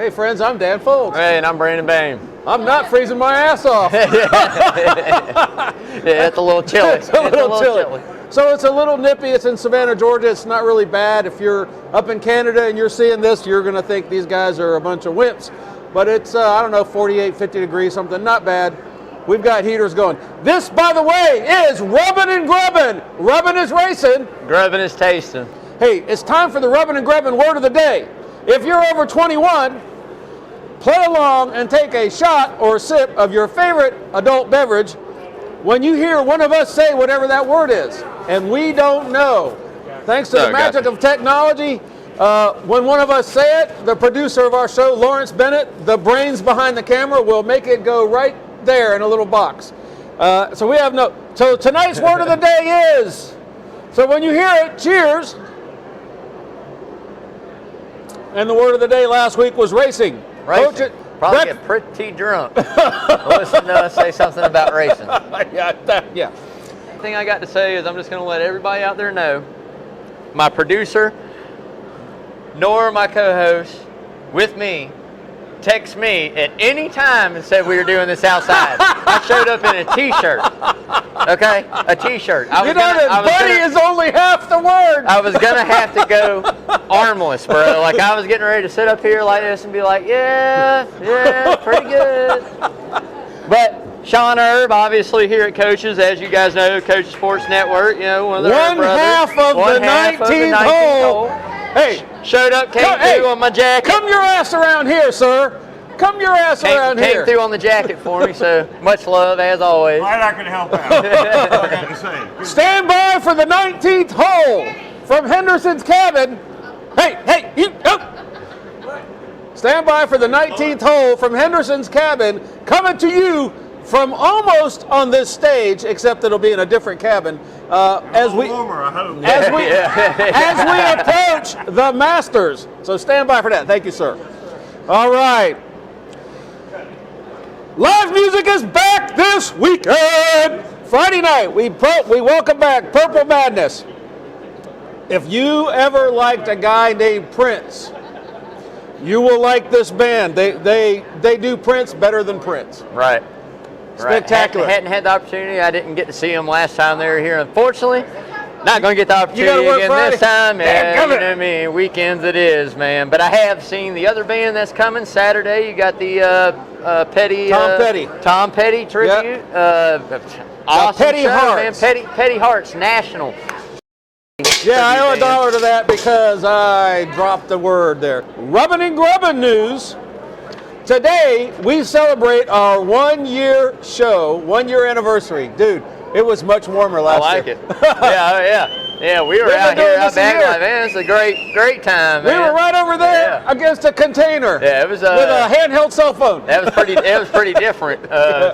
Hey friends, I'm Dan Foulds. Hey, and I'm Brandon Bain. I'm not freezing my ass off. Yeah, it's a little chilly. It's a little chilly. So it's a little nippy. It's in Savannah, Georgia. It's not really bad. If you're up in Canada and you're seeing this, you're going to think these guys are a bunch of wimps. But it's, I don't know, 48, 50 degrees, something. Not bad. We've got heaters going. This, by the way, is Rubbin' and Grubbin'. Rubbin' is racing. Grubbin' is tasting. Hey, it's time for the Rubbin' and Grubbin' word of the day. If you're over 21, play along and take a shot or a sip of your favorite adult beverage when you hear one of us say whatever that word is. And we don't know. Thanks to the magic of technology, when one of us say it, the producer of our show, Lawrence Bennett, the brains behind the camera, will make it go right there in a little box. So we have no. So tonight's word of the day is. So when you hear it, cheers. And the word of the day last week was racing. Racing. Probably get pretty drunk. Listen to us say something about racing. Yeah. The thing I got to say is I'm just going to let everybody out there know, my producer, nor my co-host, with me, text me at any time and said we were doing this outside. I showed up in a t-shirt. Okay? A t-shirt. Buddy is only half the word. I was going to have to go armless, bro. Like, I was getting ready to sit up here like this and be like, yeah, pretty good. But Sean Erb, obviously here at Coaches, as you guys know, Coaches Sports Network, you know, one of the half of the 19th hole. Hey, showed up, came through on my jacket. Come your ass around here, sir. Come your ass around here. Came through on the jacket for me, so much love as always. Glad I could help out. That's all I got to say. Stand by for the 19th hole from Henderson's cabin. Hey, you. Oh. Stand by for the 19th hole from Henderson's cabin, coming to you from almost on this stage, except it'll be in a different cabin. As we approach the Masters. So stand by for that. Thank you, sir. All right. Live music is back this weekend. Friday night, we welcome back Purple Madness. If you ever liked a guy named Prince, you will like this band. They do Prince better than Prince. Right. Spectacular. Hadn't had the opportunity. I didn't get to see them last time they were here, unfortunately. Not going to get the opportunity again Friday. this time. Yeah, you know what I mean? Weekends it is, man. But I have seen the other band that's coming Saturday. You got the Tom Petty tribute. Yep. Awesome Petty show, Hearts. man. Petty Hearts National. Yeah, I owe $1 to that because I dropped the word there. Rubbin' and Grubbin' news. Today, we celebrate our 1-year show, 1-year anniversary. Dude, it was much warmer last year. I like it. Yeah, we were out here out back like, man, it's a great time, man. We were right over there against a container. Yeah, it was with a handheld cell phone. That was pretty different,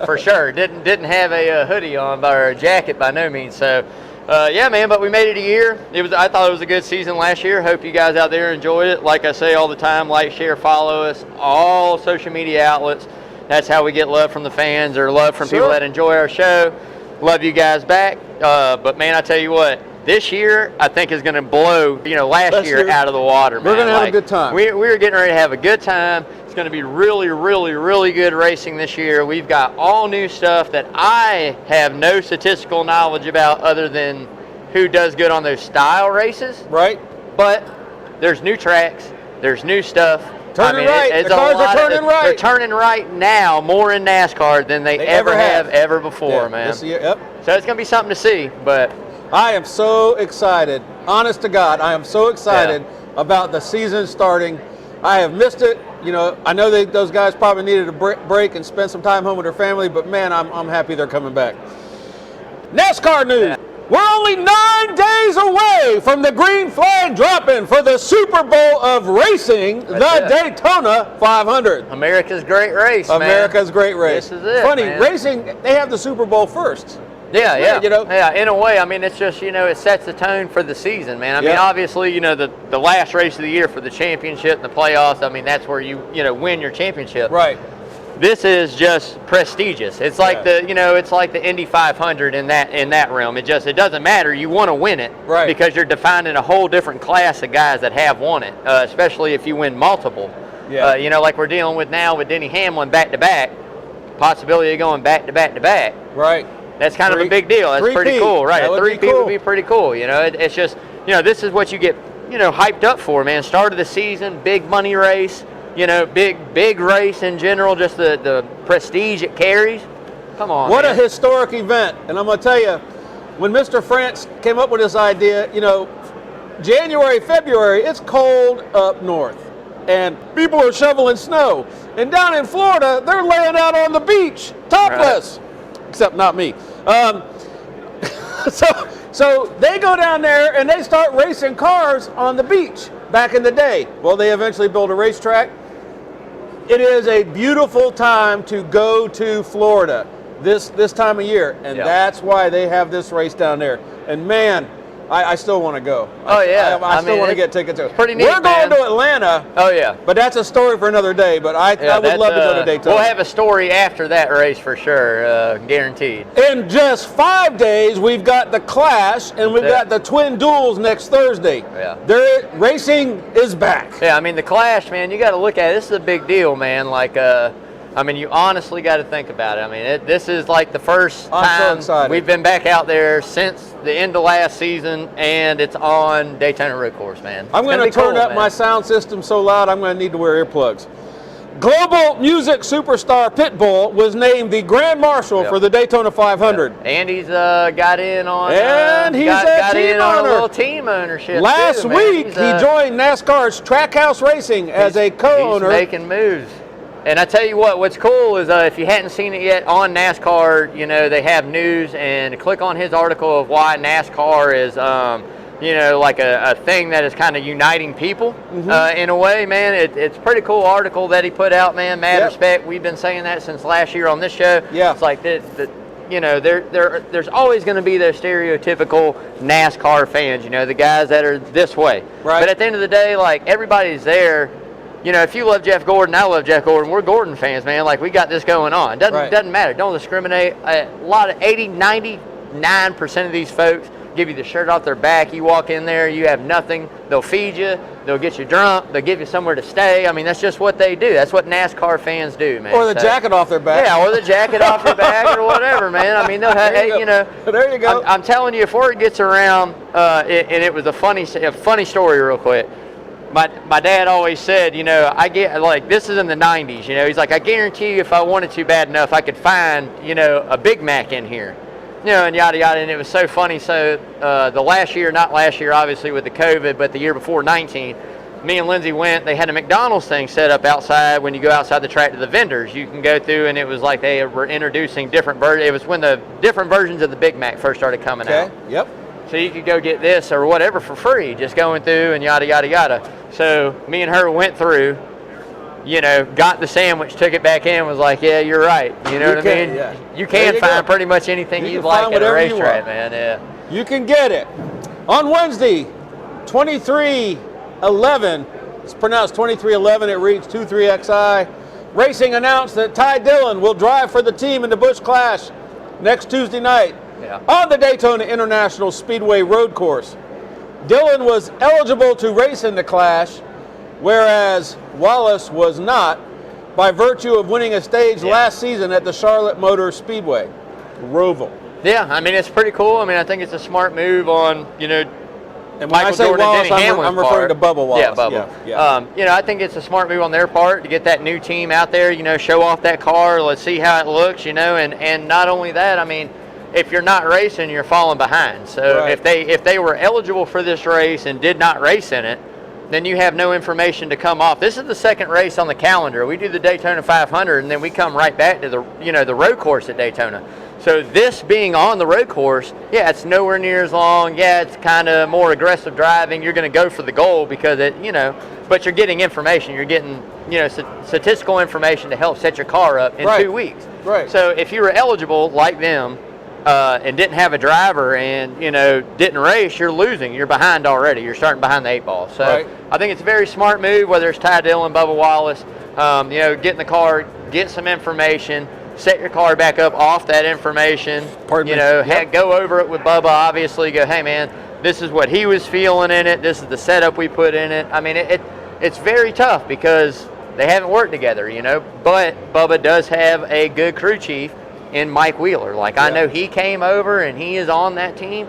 for sure. Didn't have a hoodie on or a jacket by no means. So, yeah, man, but we made it a year. I thought it was a good season last year. Hope you guys out there enjoyed it. Like I say all the time, like, share, follow us, all social media outlets. That's how we get love from the fans or love from people that enjoy our show. Love you guys back. But, man, I tell you what, this year I think is going to blow, last year out of the water, man. We're going to have a good time. We're getting ready to have a good time. It's going to be really, really, really good racing this year. We've got all new stuff that I have no statistical knowledge about other than who does good on those style races. Right. But there's new tracks. There's new stuff. Turning right. The cars are turning right. They're turning right now more in NASCAR than they ever have ever before, man. This year, yep. So it's going to be something to see. But I am so excited. Honest to God, I am so excited about the season starting. I have missed it. I know those guys probably needed a break and spend some time home with their family, but man, I'm happy they're coming back. NASCAR news. Yeah. We're only 9 days away from the green flag dropping for the Super Bowl of racing, the Daytona 500. America's great race, man. America's great race. This is it, funny, man. Racing, they have the Super Bowl first. Yeah, in a way. I mean, it's just, it sets the tone for the season, man. I mean, obviously, the last race of the year for the championship and the playoffs, I mean, that's where you win your championship. Right. This is just prestigious. It's like it's like the Indy 500 in that realm. It doesn't matter. You want to win it, right? Because you're defining a whole different class of guys that have won it, especially if you win multiple. Yeah. You know, like we're dealing with now with Denny Hamlin back to back, possibility of going back to back to back. Right. That's kind of a big deal. That's pretty cool, right? That A would be 3P cool. would be pretty cool. You know, it's just, you know, this is what you get, you know, hyped up for, man. Start of the season, big money race, you know, big race in general, just the prestige it carries. Come on, What man. a historic event. And I'm going to tell you, when Mr. France came up with this idea, you know, January, February, it's cold up north. And people are shoveling snow. And down in Florida, they're laying out on the beach, topless. Right. Except not me. So they go down there and they start racing cars on the beach back in the day. Well, they eventually built a racetrack. It is a beautiful time to go to Florida this time of year, and that's why they have this race down there. And man, I still want to go. Oh yeah, I still want to get tickets. Pretty neat, We're going man. to Atlanta. Oh yeah, but that's a story for another day. But I would love to go to Daytona. We'll have a story after that race for sure, guaranteed. In just 5 days, we've got the Clash and we've got the Twin Duels next Thursday. Yeah, racing is back. Yeah, I mean the Clash, man. You got to look at it. This is a big deal, man. Like, I mean, you honestly got to think about it. I mean, this is like the first time we've been back out there since the end of last season, and it's on Daytona Road Course, man. I'm going to turn up my sound system so loud I'm going to need to wear earplugs. Global music superstar Pitbull was named the Grand Marshal for the Daytona 500. Yeah. Andy's got in on. And he's got team in owner. on a little team ownership. Last too, week, he joined NASCAR's Trackhouse Racing as a co-owner. He's making moves. And I tell you what's cool is if you hadn't seen it yet on NASCAR, you know, they have news, and click on his article of why NASCAR is, you know, like a thing that is kind of uniting people in a way, man. It's a pretty cool article that he put out, man. Mad respect. We've been saying that since last year on this show. Yeah. It's like you know, there's always going to be those stereotypical NASCAR fans, you know, the guys that are this way. Right. But at the end of the day, like, everybody's there. You know, if you love Jeff Gordon, I love Jeff Gordon. We're Gordon fans, man. Like, we got this going on. Doesn't matter. Don't discriminate. A lot of 99% of these folks give you the shirt off their back. You walk in there, you have nothing. They'll feed you. They'll get you drunk. They'll give you somewhere to stay. I mean, that's just what they do. That's what NASCAR fans do, man. Or the jacket off their back. Yeah, or the jacket off their back or whatever, man. I mean, they'll have, you know. There you go. I'm telling you, if word gets around, and it was a funny story real quick. My dad always said, you know, I get, like, this is in the 90s, you know, he's like, I guarantee you if I wanted to bad enough, I could find, you know, a Big Mac in here, you know, and yada yada. And it was so funny. So the last year, not last year obviously with the COVID, but the year before, 19, me and Lindsay went, they had a McDonald's thing set up outside. When you go outside the track to the vendors, you can go through, and it was like they were introducing different versions. It was when the different versions of the Big Mac first started coming out. Yep. So you could go get this or whatever for free, just going through and yada, yada, yada. So me and her went through, you know, got the sandwich, took it back in, was like, yeah, you're right. You know what I mean? Yeah. You can find pretty much anything you'd like at a racetrack, man. Yeah. You can get it. On Wednesday, 2311, it's pronounced 2311, it reads 23XI. Racing announced that Ty Dillon will drive for the team in the Busch Clash next Tuesday night. Yeah. On the Daytona International Speedway road course. Dillon was eligible to race in the Clash, whereas Wallace was not, by virtue of winning a stage last season at the Charlotte Motor Speedway. Roval. Yeah, I mean, it's pretty cool. I mean, I think it's a smart move on, you know, and when I say Wallace, I'm referring to Bubba Wallace. Yeah, Bubba. Yeah. You know, I think it's a smart move on their part to get that new team out there, you know, show off that car. Let's see how it looks, you know, and not only that, I mean, if you're not racing, you're falling behind. So if they were eligible for this race and did not race in it, then you have no information to come off. This is the second race on the calendar. We do the Daytona 500, and then we come right back to the road course at Daytona. So this being on the road course, yeah, it's nowhere near as long. Yeah, it's kind of more aggressive driving. You're going to go for the goal because it, you know, but you're getting information. You're getting, you know, statistical information to help set your car up in 2 weeks. Right. So if you were eligible like them, and didn't have a driver and, you know, didn't race, you're losing. You're behind already. You're starting behind the 8 ball. So I think it's a very smart move, whether it's Ty Dillon, Bubba Wallace, you know, get in the car, get some information, set your car back up off that information. You know, go over it with Bubba, obviously. Go, hey, man, this is what he was feeling in it. This is the setup we put in it. I mean, it's very tough because They haven't worked together, you know. But Bubba does have a good crew chief in Mike Wheeler. Like, I know he came over and he is on that team.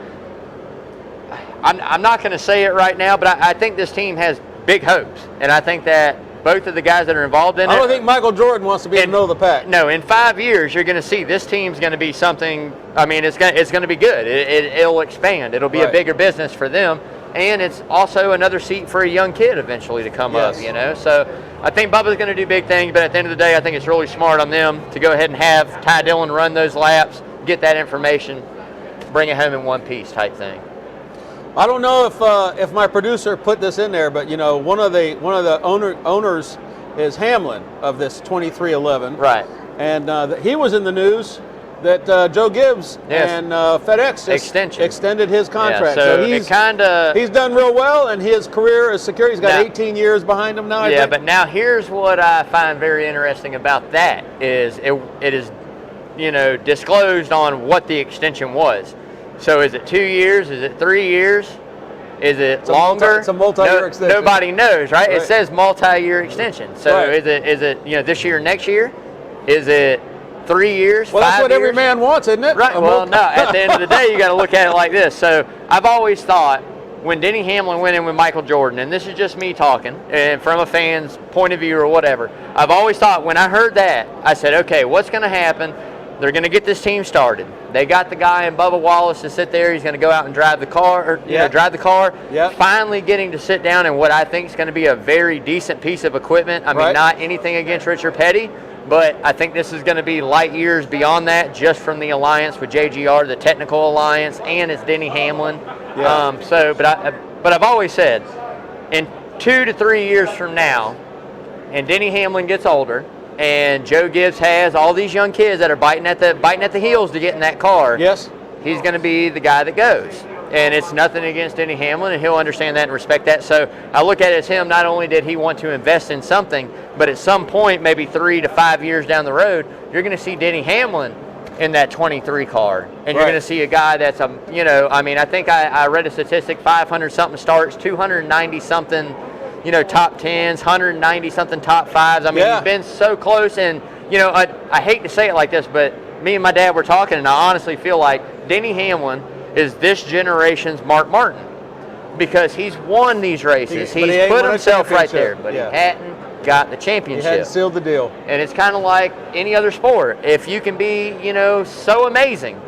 I'm not going to say it right now, but I think this team has big hopes. And I think that both of the guys that are involved in it. I don't think Michael Jordan wants to be in the middle of the pack. No, in 5 years, you're going to see this team's going to be something. I mean, it's going to be good. It'll expand. It'll be a bigger business for them. And it's also another seat for a young kid eventually to come up, you know. So I think Bubba's going to do big things, but at the end of the day, I think it's really smart on them to go ahead and have Ty Dillon run those laps, get that information, bring it home in one piece type thing. I don't know if my producer put this in there, but you know, one of the owners is Hamlin of this 2311. Right. And he was in the news that Joe Gibbs and FedEx extended his contract. Yeah, so he's done real well, and his career is secure. He's got 18 years behind him now. I think. But now here's what I find very interesting about that is it is, you know, disclosed on what the extension was. So is it 2 years? Is it 3 years? Is it longer? It's a multi-year extension. Nobody knows, right? It says multi-year extension. So is it you know, this year, next year? Is it 3 years? Well, 5 that's what years? every man wants, isn't it? Right. Well, no. At the end of the day, you got to look at it like this. So I've always thought when Denny Hamlin went in with Michael Jordan, and this is just me talking, and from a fan's point of view or whatever, I've always thought when I heard that, I said, okay, what's going to happen? They're going to get this team started. They got the guy in Bubba Wallace to sit there. He's going to go out and drive the car, drive the car. Finally getting to sit down in what I think is going to be a very decent piece of equipment. I mean, not anything against Richard Petty, but I think this is going to be light years beyond that, just from the alliance with JGR, the technical alliance, and it's Denny Hamlin. But I've always said, in 2 to 3 years from now, and Denny Hamlin gets older, and Joe Gibbs has all these young kids that are biting at the heels to get in that car. Yes. He's going to be the guy that goes. And it's nothing against Denny Hamlin, and he'll understand that and respect that. So I look at it as him, not only did he want to invest in something, but at some point, maybe 3 to 5 years down the road, you're going to see Denny Hamlin in that 23 car. And you're going to see a guy that's, you know, I mean, I think I read a statistic, 500-something starts, 290-something, you know, top 10s, 190-something top 5s. I mean, he's been so close. And, you know, I hate to say it like this, but me and my dad were talking, and I honestly feel like Denny Hamlin is this generation's Mark Martin, because he's won these races. He's put himself right there, but he hadn't got the championship. He hadn't sealed the deal. And it's kind of like any other sport. If you can be, you know, so amazing,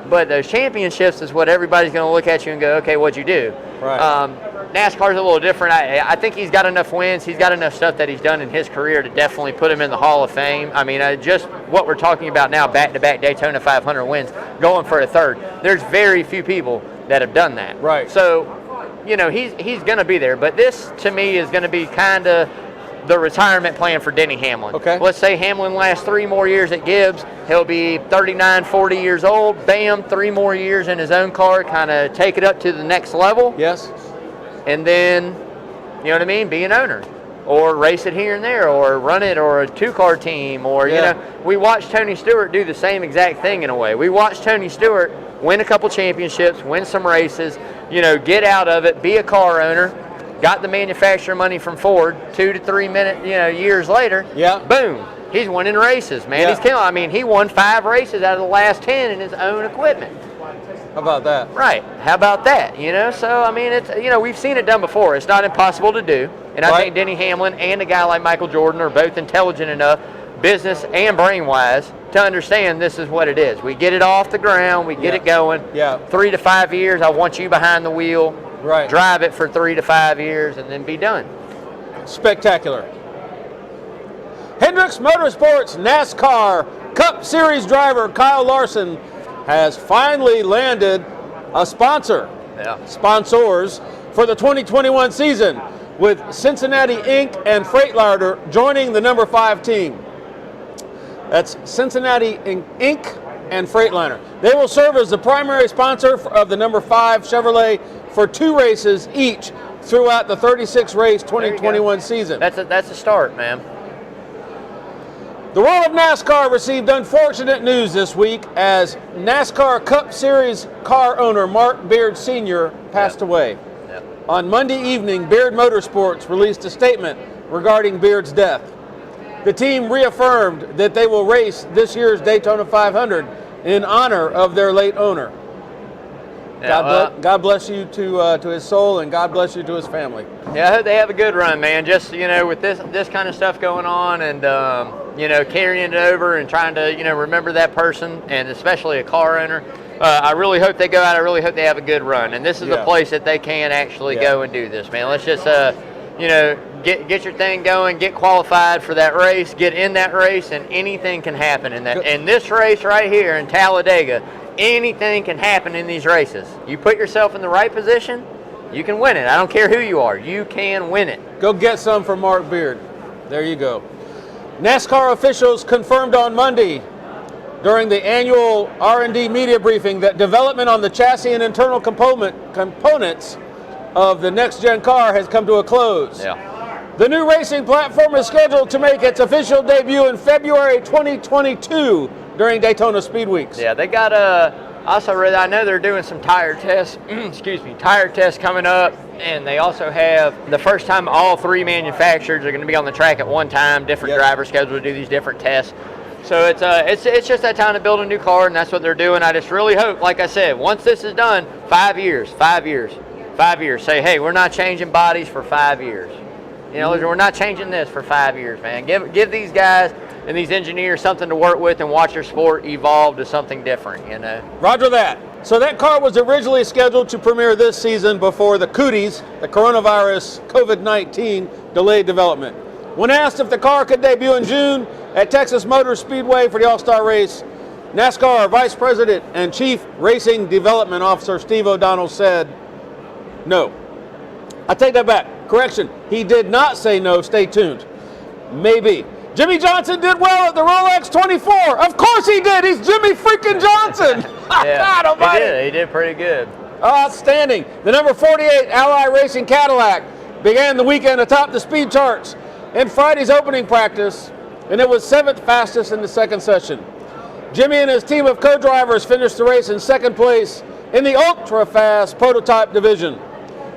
but those championships is what everybody's going to look at you and go, okay, what'd you do? Right. NASCAR's a little different. I think he's got enough wins. He's got enough stuff that he's done in his career to definitely put him in the Hall of Fame. I mean, just what we're talking about now, back-to-back Daytona 500 wins, going for a third. There's very few people that have done that. Right. So, you know, he's going to be there. But this, to me, is going to be kind of the retirement plan for Denny Hamlin. Okay. Let's say Hamlin lasts 3 more years at Gibbs. He'll be 39, 40 years old. Bam, 3 more years in his own car, kind of take it up to the next level. Yes. And then, you know what I mean, be an owner, or race it here and there, or run it, or a 2-car team, or, you know, we watched Tony Stewart do the same exact thing in a way. We watched Tony Stewart win a couple championships, win some races, you know, get out of it, be a car owner, got the manufacturer money from Ford, 2 to 3 years later, boom, he's winning races, man. He's killing. I mean, he won 5 races out of the last 10 in his own equipment. How about that? Right. How about that? You know, so I mean, it's, you know, we've seen it done before. It's not impossible to do. And I think Denny Hamlin and a guy like Michael Jordan are both intelligent enough, business and brain-wise, to understand this is what it is. We get it off the ground, we get it going. 3 to 5 years, I want you behind the wheel. Right. Drive it for 3 to 5 years and then be done. Spectacular. Hendricks Motorsports NASCAR Cup Series driver Kyle Larson has finally landed a sponsor, sponsors for the 2021 season, with Cincinnati Inc. and Freightliner joining the number 5 team. That's Cincinnati Inc. and Freightliner. They will serve as the primary sponsor of the number 5 Chevrolet for 2 races each throughout the 36-race 2021 season. That's a start, man. The world of NASCAR received unfortunate news this week as NASCAR Cup Series car owner Mark Beard Sr. passed away. On Monday evening, Beard Motorsports released a statement regarding Beard's death. the team reaffirmed that they will race this year's Daytona 500 in honor of their late owner. God bless you to his soul, and God bless you to his family. Yeah, I hope they have a good run, man. Just, with this kind of stuff going on, and carrying it over and trying to remember that person, and especially a car owner. I really hope they go out. I really hope they have a good run, and this is the place that they can actually go and do this, man. Let's just get your thing going, get qualified for that race, get in that race, and anything can happen in that. In this race right here in Talladega, anything can happen in these races. You put yourself in the right position, you can win it. I don't care who you are. You can win it. Go get some for Mark Beard. There you go. NASCAR officials confirmed on Monday during the annual R&D media briefing that development on the chassis and internal components of the next-gen car has come to a close. Yeah. The new racing platform is scheduled to make its official debut in February 2022 during Daytona Speed Weeks. Yeah, they got also read, I know they're doing some tire tests, tire tests coming up, and they also have the first time all three manufacturers are going to be on the track at one time, different drivers scheduled to do these different tests. So it's just that time to build a new car, and that's what they're doing. I just really hope, like I said, once this is done, 5 years, say, hey, we're not changing bodies for 5 years. We're not changing this for 5 years, man. Give these guys and these engineers something to work with and watch their sport evolve to something different, Roger that. So that car was originally scheduled to premiere this season before the cooties, the coronavirus COVID-19 delayed development. When asked if the car could debut in June at Texas Motor Speedway for the All-Star race, NASCAR Vice President and Chief Racing Development Officer Steve O'Donnell said, no. I take that back. Correction, he did not say no. Stay tuned. Maybe. Jimmy Johnson did well at the Rolex 24. Of course he did. He's Jimmy freaking Johnson. God almighty. He did pretty good. Outstanding. The number 48 Ally Racing Cadillac began the weekend atop the speed charts in Friday's opening practice, and it was 7th fastest in the second session. Jimmy and his team of co-drivers finished the race in second place in the ultra-fast prototype division.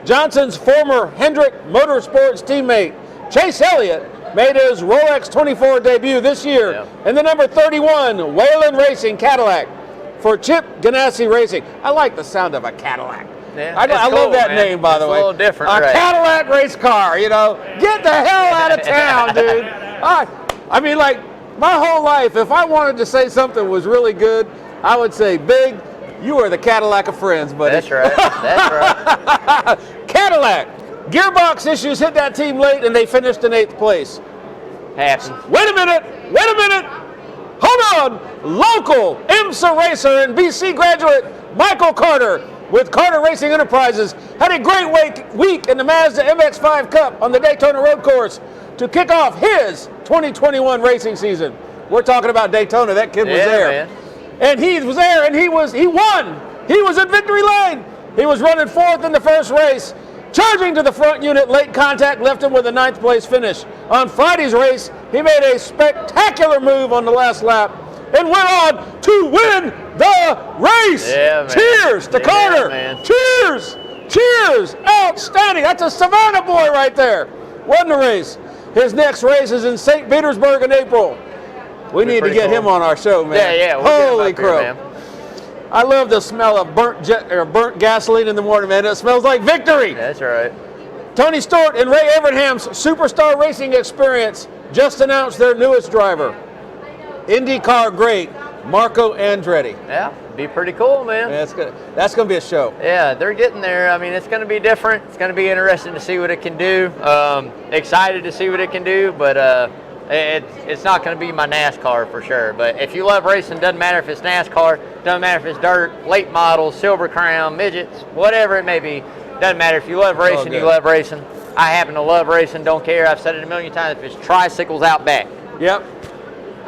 Johnson's former Hendrick Motorsports teammate, Chase Elliott, made his Rolex 24 debut this year in the number 31 Whelen Racing Cadillac for Chip Ganassi Racing. I like the sound of a Cadillac. Yeah, I love that name, by the way. It's a little different, A Cadillac race car, Get the hell out of town, dude. I mean, like, my whole life, if I wanted to say something was really good, I would say, Big, you are the Cadillac of friends, buddy. That's right. Cadillac. Gearbox issues hit that team late, and they finished in 8th place. Happens. Wait a minute. Hold on. Local IMSA racer and BC graduate Michael Carter with Carter Racing Enterprises had a great week in the Mazda MX-5 Cup on the Daytona Road Course to kick off his 2021 racing season. We're talking about Daytona. That kid was there. Man. And he was there, and he won. He was in victory lane. He was running 4th in the first race. Charging to the front unit, late contact left him with a 9th place finish. On Friday's race, he made a spectacular move on the last lap and went on to win the race. Yeah, man. Cheers to Carter. Man. Cheers. Outstanding. That's a Savannah boy right there. Won the race. His next race is in St. Petersburg in April. We need to get him on our show, man. Yeah. Holy crow. I love the smell of burnt gasoline in the morning, man. It smells like victory. That's right. Tony Stewart and Ray Evernham's Superstar Racing Experience just announced their newest driver, IndyCar great Marco Andretti. Yeah, be pretty cool, man. Yeah, that's going to be a show. Yeah, they're getting there. I mean, it's going to be different. It's going to be interesting to see what it can do. Excited to see what it can do, but it's not going to be my NASCAR for sure. But if you love racing, doesn't matter if it's NASCAR, doesn't matter if it's dirt, late models, Silver Crown, midgets, whatever it may be. Doesn't matter. If you love racing, you love racing. I happen to love racing. Don't care. I've said it a million times. If it's tricycles out back. Yep.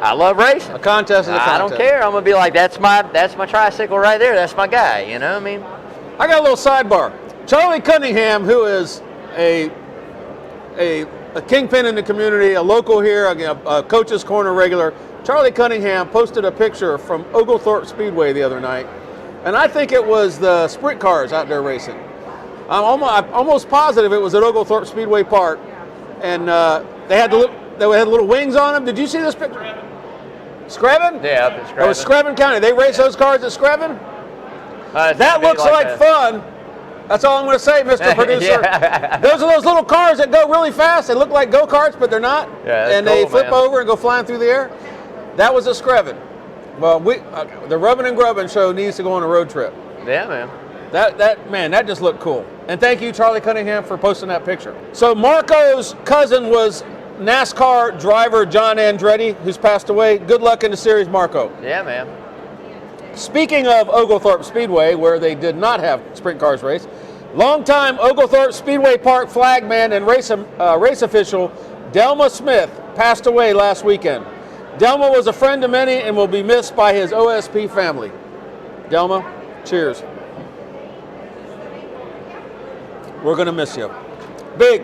I love racing. A contest is a contest. I don't care. I'm going to be like, that's my tricycle right there. That's my guy. You know what I mean? I got a little sidebar. Charlie Cunningham, who is a kingpin in the community, a local here, a Coach's Corner regular. Charlie Cunningham posted a picture from Oglethorpe Speedway the other night, and I think it was the sprint cars out there racing. I'm almost positive it was at Oglethorpe Speedway Park, and they had the that had little wings on them. Did you see this picture? Screven? Yeah, up at Screven. That was Screven County. They race those cars at Screven? That looks like fun. That's all I'm going to say, Mr. Producer. Yeah. Those are those little cars that go really fast. They look like go-karts, but they're not. Yeah, and cool, they flip man. over and go flying through the air. That was a Screven. Well, the Rubbin' and Grubbin' show needs to go on a road trip. Yeah, man. That just looked cool. And thank you, Charlie Cunningham, for posting that picture. So Marco's cousin was NASCAR driver John Andretti, who's passed away. Good luck in the series, Marco. Yeah, man. Speaking of Oglethorpe Speedway, where they did not have sprint cars race, longtime Oglethorpe Speedway Park flagman and race official Delma Smith passed away last weekend. Delma was a friend to many and will be missed by his OSP family. Delma, cheers. We're going to miss you. Big,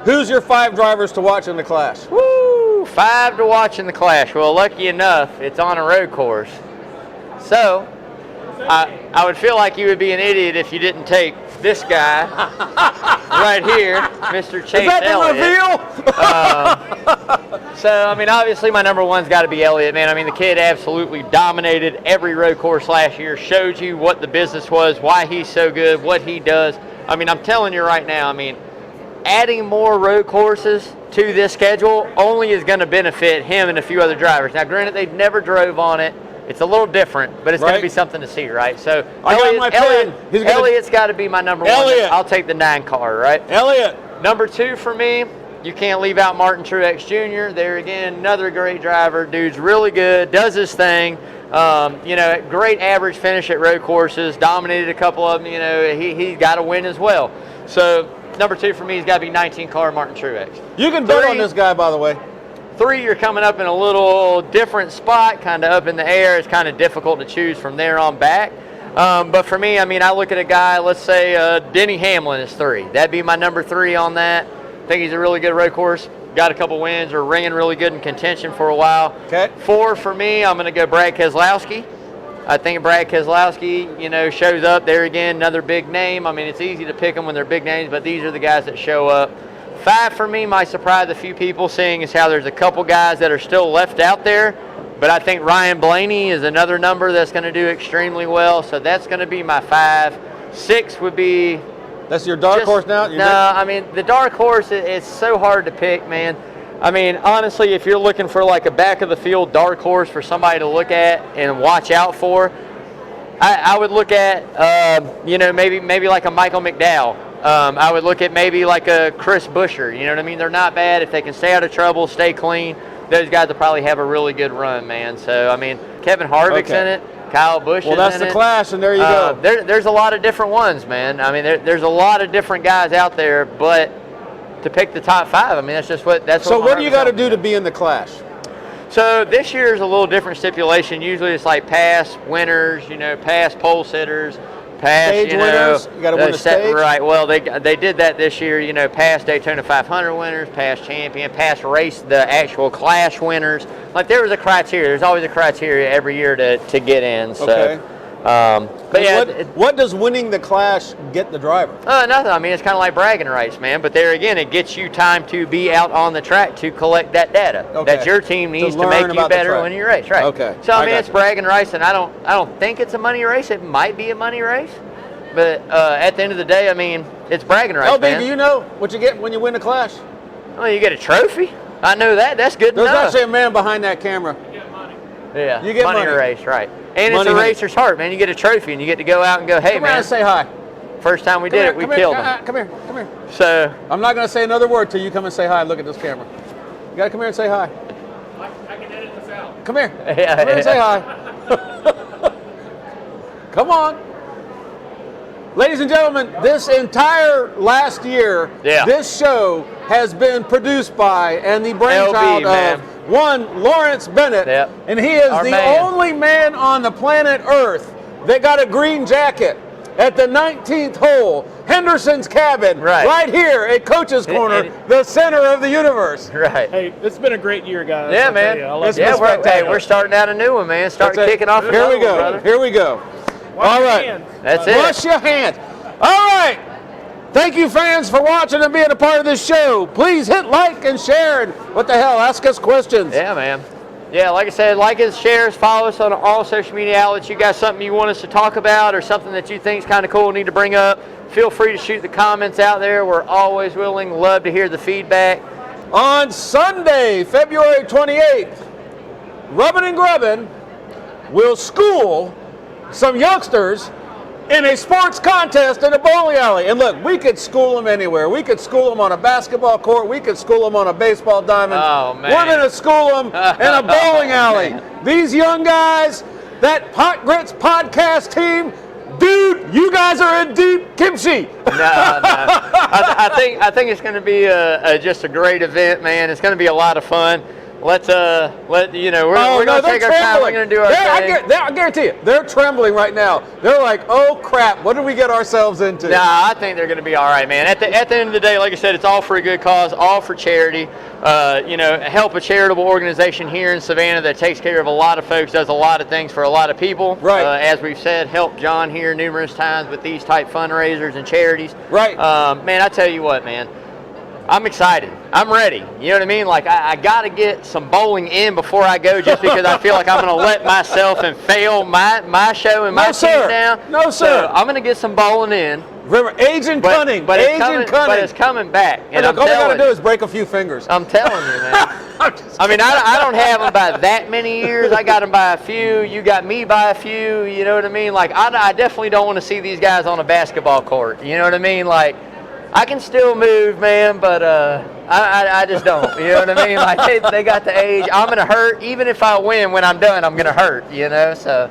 who's your 5 drivers to watch in the Clash? Woo! 5 to watch in the Clash. Well, lucky enough, it's on a road course. So, I would feel like you would be an idiot if you didn't take this guy right here, Mr. Chase Elliott. Is that the reveal? So, I mean, obviously my number one's got to be Elliott, man. I mean, the kid absolutely dominated every road course last year, showed you what the business was, why he's so good, what he does. I mean, I'm telling you right now, I mean, adding more road courses to this schedule only is going to benefit him and a few other drivers. Now, granted, they never drove on it. It's a little different, but it's going to be something to see, right? So Elliott's got to be my number one. I'll take the 9 car, right? Elliott. Number 2 for me, you can't leave out Martin Truex Jr. There again, another great driver. Dude's really good, does his thing. You know, great average finish at road courses, dominated a couple of them. You know, he's got to win as well. So number 2 for me has got to be 19 car Martin Truex. You can bet on this guy, by the way. 3, you're coming up in a little different spot, kind of up in the air. It's kind of difficult to choose from there on back. But for me, I mean, I look at a guy, let's say Denny Hamlin is 3. That'd be my number 3 on that. I think he's a really good road course. Got a couple wins, or ringing really good in contention for a while. Okay. 4 for me, I'm going to go Brad Keselowski. I think Brad Keselowski, you know, shows up there again, another big name. I mean, it's easy to pick them when they're big names, but these are the guys that show up. 5 for me might surprise a few people, seeing as how there's a couple guys that are still left out there. But I think Ryan Blaney is another number that's going to do extremely well. So that's going to be my 5. 6 would be... That's your dark horse now? I mean, the dark horse, it's so hard to pick, man. I mean, honestly, if you're looking for like a back-of-the-field dark horse for somebody to look at and watch out for, I would look at, you know, maybe like a Michael McDowell. I would look at maybe like a Chris Buescher. You know what I mean? They're not bad. If they can stay out of trouble, stay clean, those guys will probably have a really good run, man. So, I mean, Kevin Harvick's in it. Kyle Busch is in it. Well, that's the Clash, and there you go. There's a lot of different ones, man. I mean, there's a lot of different guys out there, but to pick the top 5, I mean, that's just what... So what do you got to do to be in the Clash? So this year is a little different stipulation. Usually it's like past winners, you know, past pole sitters, past, stage you know, winners. You got to win the stage. Right. Well, they did that this year. You know, past Daytona 500 winners, past champion, past race, the actual Clash winners. Like there was a criteria. There's always a criteria every year to get in. So, okay. But yeah, what does winning the Clash get the driver? Nothing. I mean, it's kind of like bragging rights, man. But there again, it gets you time to be out on the track to collect that data that your team needs to make you better when you race. Right. Okay. So I mean, it's bragging rights, and I don't think it's a money race. It might be a money race, but at the end of the day, I mean, it's bragging rights. LB, do you know what you get when you win the Clash? Well, you get a trophy. I know that. That's good There's enough. actually a man behind that camera. You get money. Yeah. You get money. Race, right? And Money it's a racer's heart, man. You get a trophy, and you get to go out and go, hey, Come man. and say hi. First time we did it, we killed them. Come here. Come here. So I'm not going to say another word till you come and say hi and look at this camera. You got to come here and say hi. I can edit this out. Come here. Yeah, Come here and say hi. Come on. Ladies and gentlemen, this entire last year, this show has been produced by and the brainchild of one Lawrence Bennett, and he is only man on the planet Earth that got a green jacket at the 19th hole, Henderson's Cabin, right here at Coach's Corner, the center of the universe. Right. Hey, it's been a great year, guys. Yeah, man. We're starting out a new one, man. Starting kicking off. Here we go. Here we go. Wash All your right. hands. That's it. Wash your hands. All right. Thank you, fans, for watching and being a part of this show. Please hit like and share, and what the hell, ask us questions. Yeah, man. Yeah, like I said, like us, share us, follow us on all social media outlets. You got something you want us to talk about or something that you think is kind of cool, need to bring up, feel free to shoot the comments out there. We're always willing, love to hear the feedback. On Sunday, February 28th, Rubbin' and Grubbin' will school some youngsters in a sports contest in a bowling alley. And look, we could school them anywhere. We could school them on a basketball court. We could school them on a baseball diamond. Oh, man. We're going to school them in a bowling alley. These young guys, that Hot Grits podcast team, dude, you guys are in deep kimchi. No. I think it's going to be just a great event, man. It's going to be a lot of fun. We're going to take our time. We're going to do our thing. I guarantee you, they're trembling right now. They're like, oh crap, what did we get ourselves into? Nah, I think they're going to be all right, man. At the end of the day, like I said, it's all for a good cause, all for charity. Help a charitable organization here in Savannah that takes care of a lot of folks, does a lot of things for a lot of people. Right. As we've said, helped John here numerous times with these type fundraisers and charities. Right. Man, I tell you what, man. I'm excited. I'm ready. You know what I mean? Like, I got to get some bowling in before I go just because I feel like I'm going to let myself and fail my show and my team down. No, sir. So I'm going to get some bowling in. Remember, age and cunning. But Cunning. it's coming back. And look, all you got to do is break a few fingers. I'm telling you, man. I mean, I don't have them by that many years. I got them by a few. You got me by a few. You know what I mean? Like, I definitely don't want to see these guys on a basketball court. You know what I mean? Like, I can still move, man, but I just don't. You know what I mean? Like, they got the age. I'm going to hurt. Even if I win, when I'm done, I'm going to hurt, you know? So,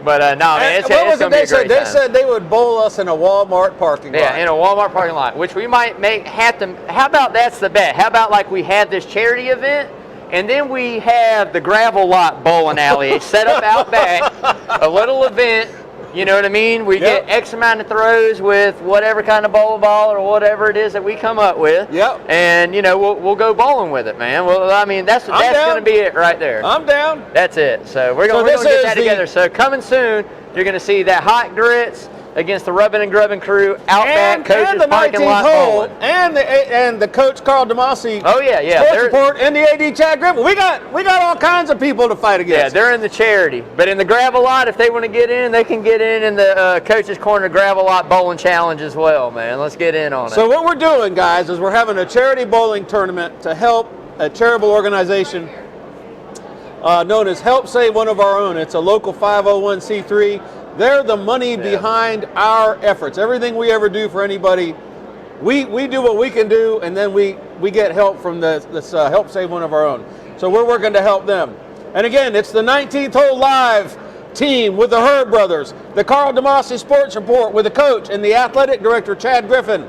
but no, man, it's going to be a great time. They said they would bowl us in a Walmart parking lot. Yeah, in a Walmart parking lot, which we might have to. How about that's the bet? How about like we have this charity event, and then we have the gravel lot bowling alley. It's set up out back, a little event. You know what I mean? We get X amount of throws with whatever kind of ball or whatever it is that we come up with. Yep. And, we'll go bowling with it, man. Well, I mean, that's going to be it right there. I'm down. That's it. So we're going to get that together. So coming soon, you're going to see that Hot Grits against the Rubbin' and Grubbin' crew out back, coaches parking lot bowling. And the coach Carl DeMasi. Oh yeah. Sports report and the AD Chad Griffin. We got all kinds of people to fight against. Yeah, they're in the charity, but in the gravel lot, if they want to get in, they can get in the coaches corner gravel lot bowling challenge as well, man. Let's get in on it. So what we're doing, guys, is we're having a charity bowling tournament to help a charitable organization known as Help Save One of Our Own. It's a local 501c3. They're the money behind our efforts. Everything we ever do for anybody, we do what we can do, and then we get help from this Help Save One of Our Own. So we're working to help them. And again, it's the 19th hole live team with the Herb brothers, the Carl DeMasi Sports Report with the coach and the athletic director Chad Griffin,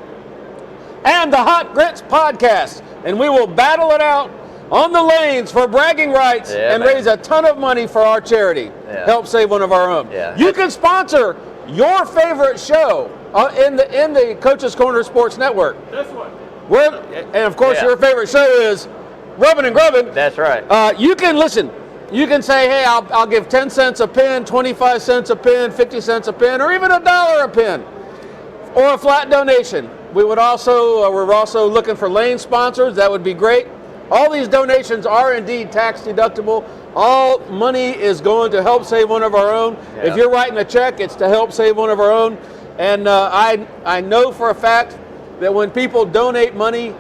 and the Hot Grits podcast. And we will battle it out on the lanes for bragging rights and raise a ton of money for our charity. Help Save One of Our Own. You can sponsor your favorite show in the Coach's Corner Sports Network. This one. And of course, your favorite show is Rubbin' and Grubbin'. That's right. You can listen. You can say, hey, I'll give 10 cents a pin, 25 cents a pin, 50 cents a pin, or even $1 a pin, or a flat donation. We're also looking for lane sponsors. That would be great. All these donations are indeed tax deductible. All money is going to Help Save One of Our Own. Yeah. If you're writing a check, it's to Help Save One of Our Own. And I know for a fact that when people donate money,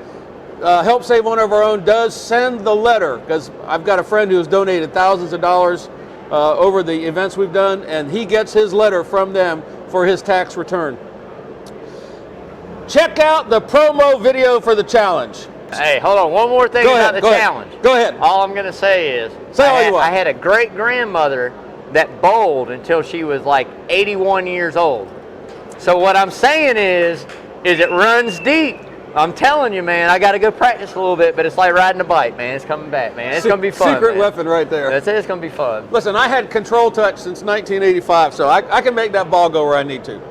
Help Save One of Our Own does send the letter, because I've got a friend who's donated thousands of dollars over the events we've done, and he gets his letter from them for his tax return. Check out the promo video for the challenge. Hey, hold on. One more thing about the challenge. Go ahead. All I'm going to say is I had a great-grandmother that bowled until she was like 81 years old. So what I'm saying is it runs deep. I'm telling you, man, I got to go practice a little bit, but it's like riding a bike, man. It's coming back, man. It's going to be fun. Secret weapon right there. That's it. It's going to be fun. Listen, I had control touch since 1985, so I can make that ball go where I need to.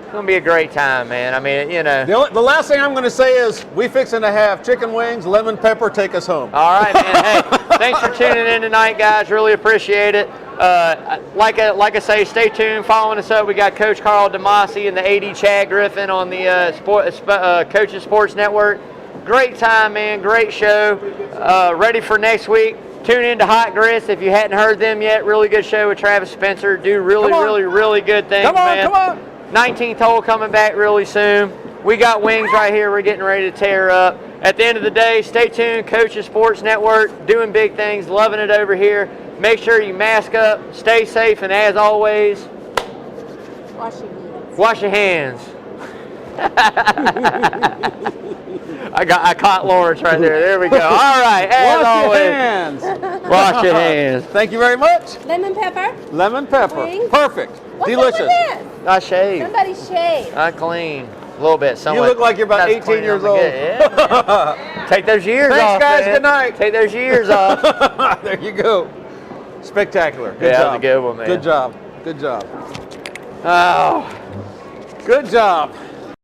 It's going to be a great time, man. I mean, The last thing I'm going to say is we fixing to have chicken wings, lemon pepper, take us home. All right, man. Hey, Thanks for tuning in tonight, guys. Really appreciate it. Like I say, stay tuned. Following us up, we got Coach Carl DeMasi and the AD Chad Griffin on the Coaches Sports Network. Great time, man. Great show. Ready for next week. Tune in to Hot Grits if you hadn't heard them yet. Really good show with Travis Spencer. Do really good things, man. Come on. 19th hole coming back really soon. We got wings right here. We're getting ready to tear up. At the end of the day, stay tuned. Coaches Sports Network, doing big things, loving it over here. Make sure you mask up, stay safe, and as always, wash your hands. I caught Lawrence right there. There we go. All right, as always, wash your hands. Thank you very much. Lemon pepper. Lemon pepper. Wings. Perfect. What's Delicious. up with this? I shaved. Somebody shaved. I clean. A little bit. You look like you're about That's 18 clean years on old. the yeah. Take those years Thanks, off, guys. man. Good night. Take those years off. There you go. Spectacular. Good Yeah, that job. was a good one, man. Good job. Good job. Oh. Good job.